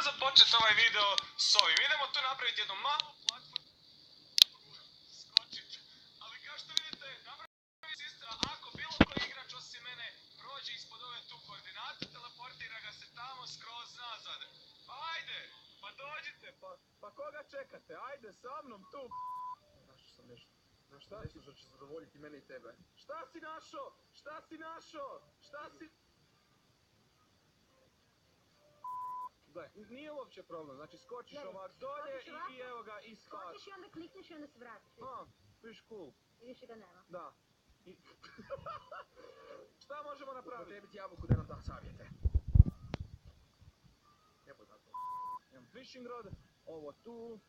Ajmo započeti ovaj video s ovim. Idemo tu napraviti jednu malu platformu. Skočit. Ali kao što vidite, napravim sistema, ako bilo koji igrač osim mene prođe ispod ove tu koordinate, teleportira ga se tamo skroz nazad. Pa ajde, pa dođite, pa koga čekate? Ajde sa mnom tu. Našao sam nešto. Nešto što će zadovoljiti mene i tebe. Šta si našao? Šta si našao? Šta si... Gle, nije uopće problem, znači skočiš ovak dolje i evo ga i spaš. Skočiš i onda klikneš i onda se vratiš. Viš cool. I više ga nema. Da. Šta možemo napraviti? Upotrebiti jabuku da nam da savjete. Lijepo tako. Imam fishing rod, ovo tu,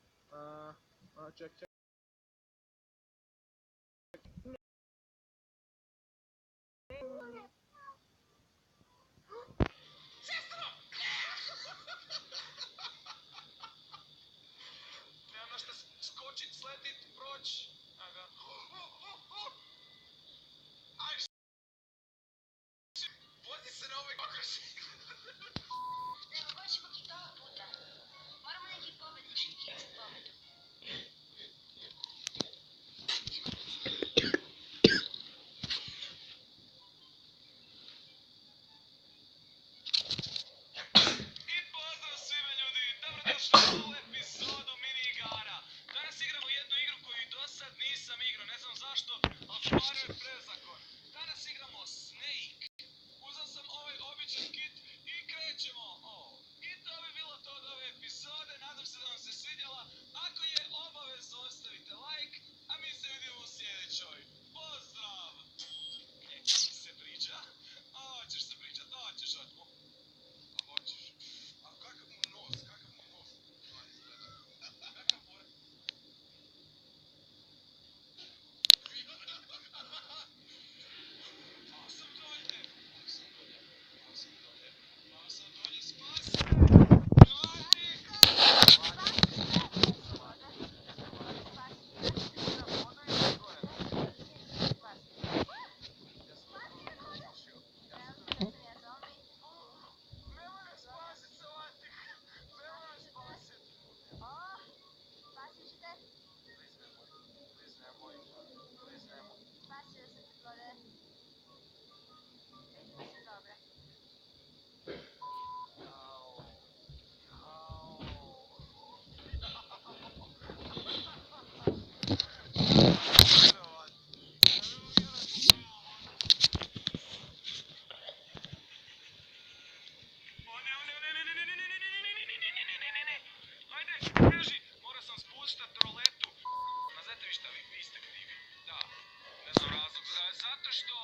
ček. Skočit, sletit, proć. Aga. Aj, vozi se na ovoj okruži. Nego baš ćemo ti toho puta. Moramo neki pobednički kit s pobedom. I pozdrav svima ljudi, dobrodošli u ovu epizodu mini igara. Danas igramo jednu igru koju i do sad nisam igrao, ne znam zašto, ali stvarno je prezakon. Danas igramo Snake. Uzao sam ovaj običan kit i krećemo. I to bi bilo to od ove epizode, nadam se da vam se svidjela. Ako je, obavezno ostavite like, a mi se vidimo u sljedećoj. Pozdrav! Kako se priča? Hoćeš se pričat, hoćeš odmah. A hoćeš. A kakav mu nos, kakav mu nos? Kakav mora? Pao sam dolje, spasi! Zato što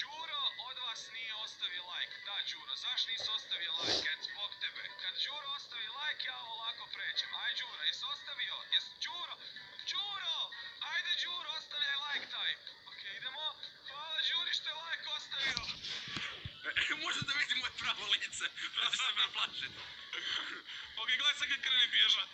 Đuro od vas nije ostavio like. Da, Đuro, zašto nisi ostavio like? Zbog tebe. Kad Đuro ostavi like, ja ovo lako pređem. Aj, Đuro, jesi ostavio? Đuro! Đuro! Ajde, Đuro, ostavljaj like taj. Okej, idemo. Hvala Đuri što je like ostavio. Možda da vidim moje pravo lice. Prati se me plašit. Okej, gledaj sad kad krene bježat.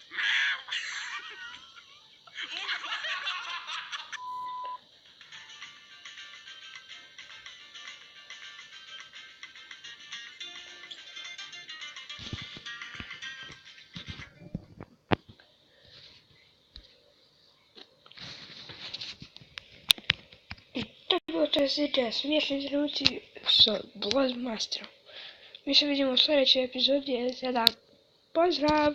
To je sljedeća smiješni trenutci sa Blodmasterom. Mi se vidimo u sljedećoj epizodi. Pozdrav!